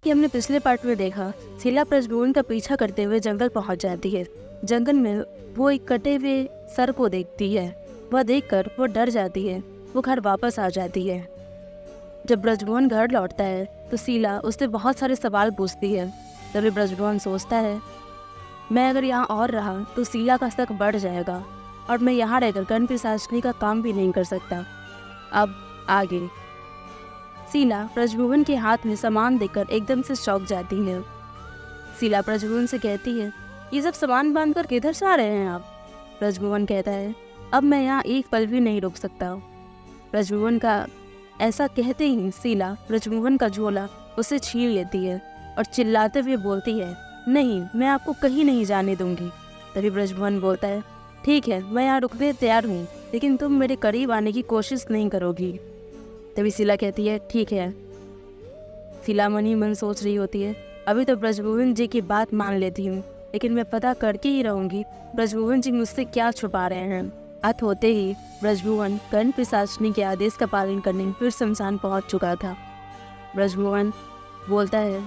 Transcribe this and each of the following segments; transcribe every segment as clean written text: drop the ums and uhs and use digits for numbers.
कि हमने पिछले पार्ट में देखा, शीला ब्रजभुवन का पीछा करते हुए जंगल पहुंच जाती है। जंगल में वो एक कटे हुए सर को देखती है। वह देखकर वो डर जाती है। वो घर वापस आ जाती है। जब ब्रजभुवन घर लौटता है तो शीला उससे बहुत सारे सवाल पूछती है। तभी ब्रजभुवन सोचता है, मैं अगर यहाँ और रहा तो शीला का शक बढ़ जाएगा और मैं यहाँ रहकर कर्ण पिशाचिनी का काम भी नहीं कर सकता। अब आगे। शीला ब्रजभुवन के हाथ में सामान देखकर एकदम से चौंक जाती है। शीला ब्रजभुवन से कहती है, ये सब सामान बांधकर किधर से आ रहे हैं आप? ब्रजभुवन कहता है, अब मैं यहाँ एक पल भी नहीं रुक सकता। ब्रजभुवन का ऐसा कहते ही शीला ब्रजभुवन का झोला उससे छीन लेती है और चिल्लाते हुए बोलती है, नहीं, मैं आपको कहीं नहीं जाने दूंगी। तभी ब्रजभुवन बोलता है, ठीक है, मैं यहाँ रुकने तैयार हूँ, लेकिन तुम मेरे करीब आने की कोशिश नहीं करोगी। तभी शीला कहती है, ठीक है। शीला मन ही मन सोच रही होती है, अभी तो ब्रजभुवन जी की बात मान लेती हूँ, लेकिन मैं पता करके ही रहूंगी ब्रजभुवन जी मुझसे क्या छुपा रहे हैं। रात होते ही ब्रजभुवन कर्ण पिशाचिनी के आदेश का पालन करने फिर शमशान पहुंच चुका था। ब्रजभुवन बोलता है,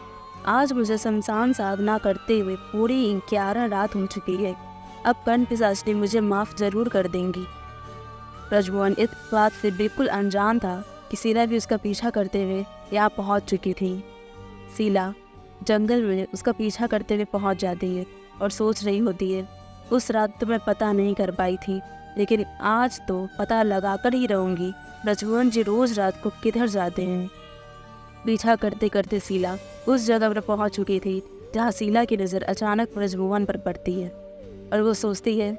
आज मुझे शमशान साधना करते हुए पूरी 11 रात हो चुकी है। अब कर्ण पिशाचिनी मुझे माफ़ जरूर कर देंगी। ब्रजभुवन इस बात से बिल्कुल अनजान था कि शीला भी उसका पीछा करते हुए यहाँ पहुँच चुकी थी। शीला जंगल में उसका पीछा करते हुए पहुँच जाती है और सोच रही होती है, उस रात तो मैं पता नहीं कर पाई थी, लेकिन आज तो पता लगा कर ही रहूँगी ब्रजभुवन जी रोज़ रात को किधर जाते हैं। पीछा करते करते शीला उस जगह पर पहुँच चुकी थी जहाँ शीला की नज़र अचानक ब्रजभुवन पर पड़ती है और वो सोचती है,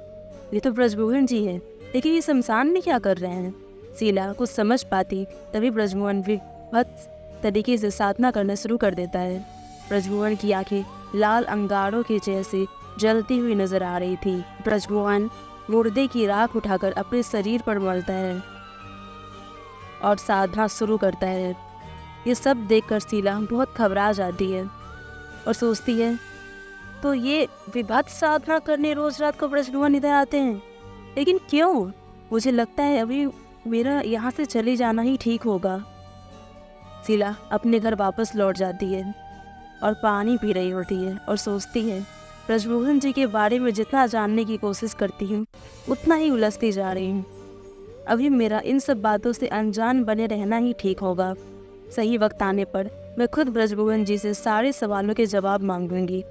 ये तो ब्रजभुवन जी है, लेकिन ये शमशान में क्या कर रहे हैं? शीला कुछ समझ पाती तभी ब्रजभुवन भी बहुत तरीके से साधना करना शुरू कर देता है। ब्रजभुवन की आंखें लाल अंगारों के जैसे जलती हुई नजर आ रही थी। ब्रजभुवन मुर्दे की राख उठाकर अपने शरीर पर मलता है और साधना शुरू करता है। ये सब देखकर शीला बहुत घबरा जाती है और सोचती है, तो ये विभत्स साधना करने रोज रात को ब्रजभुवन इधर आते हैं, लेकिन क्यों? मुझे लगता है अभी मेरा यहाँ से चले जाना ही ठीक होगा। शीला अपने घर वापस लौट जाती है और पानी पी रही होती है और सोचती है, ब्रजभुवन जी के बारे में जितना जानने की कोशिश करती हूँ उतना ही उलझती जा रही हूँ। अभी मेरा इन सब बातों से अनजान बने रहना ही ठीक होगा। सही वक्त आने पर मैं खुद ब्रजभुवन जी से सारे सवालों के जवाब मांगूंगी।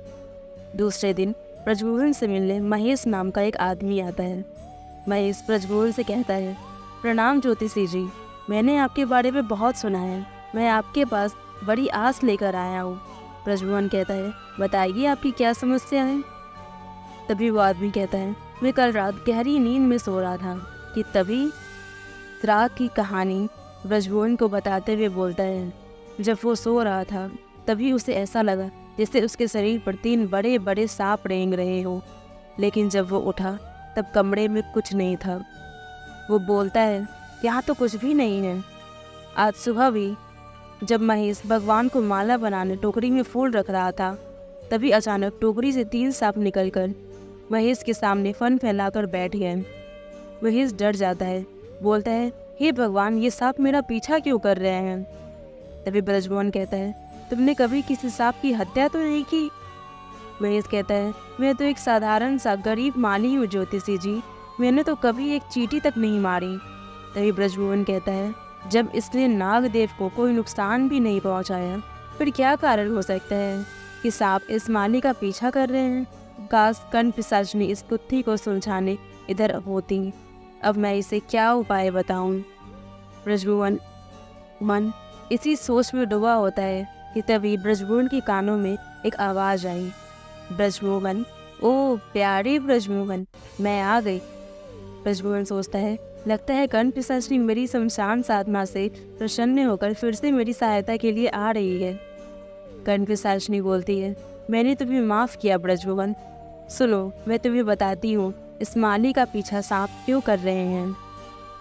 दूसरे दिन ब्रजभुवन से मिलने महेश नाम का एक आदमी आता है। महेश ब्रजभुवन से कहता है, प्रणाम ज्योतिषी जी, मैंने आपके बारे में बहुत सुना है, मैं आपके पास बड़ी आस लेकर आया हूँ। ब्रजभुवन कहता है, बताइए आपकी क्या समस्या है? तभी वो आदमी कहता है, मैं कल रात गहरी नींद में सो रहा था कि तभी रात की कहानी ब्रजभुवन को बताते हुए बोलता है, जब वो सो रहा था तभी उसे ऐसा लगा जैसे उसके शरीर पर 3 बड़े बड़े सांप रेंग रहे हो, लेकिन जब वो उठा तब कमरे में कुछ नहीं था। वो बोलता है, यहाँ तो कुछ भी नहीं है। आज सुबह भी जब महेश भगवान को माला बनाने टोकरी में फूल रख रहा था, तभी अचानक टोकरी से 3 सांप निकलकर महेश के सामने फन फैलाकर बैठ गए। महेश डर जाता है, बोलता है, हे भगवान, ये सांप मेरा पीछा क्यों कर रहे हैं? तभी ब्रजभुवन कहता है, तुमने कभी किसी सांप की हत्या तो नहीं की? महेश कहता है, मैं तो एक साधारण सा गरीब माली हूँ ज्योतिषी जी, मैंने तो कभी एक चींटी तक नहीं मारी। तभी ब्रजभुवन कहता है, जब इसने नागदेव को कोई नुकसान भी नहीं पहुंचाया, फिर क्या कारण हो सकता है कि सांप इस माली का पीछा कर रहे हैं? काश कर्ण पिशाचिनी इस गुत्थी को सुलझाने इधर होती। अब मैं इसे क्या उपाय बताऊं? ब्रजभुवन मन इसी सोच में डूबा होता है कि तभी ब्रजभुवन के कानों में एक आवाज़ आई, ब्रजभुवन, ओ प्यारे ब्रजभुवन, मैं आ गई। ब्रजभुवन सोचता है, लगता है कर्ण पिशाचिनी मेरी शमशान साधना से प्रसन्न होकर फिर से मेरी सहायता के लिए आ रही है। कर्ण पिशाचिनी बोलती है, मैंने तुम्हें माफ़ किया ब्रजभुवन। सुनो, मैं तुम्हें बताती हूँ इस माली का पीछा सांप क्यों कर रहे हैं।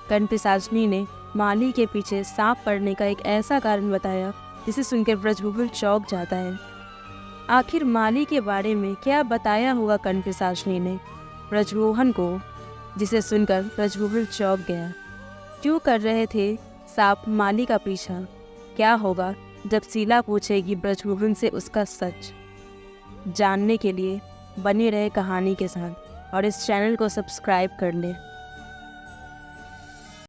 कर्ण पिशाचिनी ने माली के पीछे सांप पड़ने का एक ऐसा कारण बताया जिसे सुनकर ब्रजभुवन चौंक जाता है। आखिर माली के बारे में क्या बताया होगा कर्ण पिशाचिनी ने ब्रजभुवन को, जिसे सुनकर ब्रजभुवन चौंक गया। क्यों कर रहे थे सांप माली का पीछा? क्या होगा जब शीला पूछेगी ब्रजमोहन से उसका सच। जानने के लिए बने रहे कहानी के साथ और इस चैनल को सब्सक्राइब कर लें।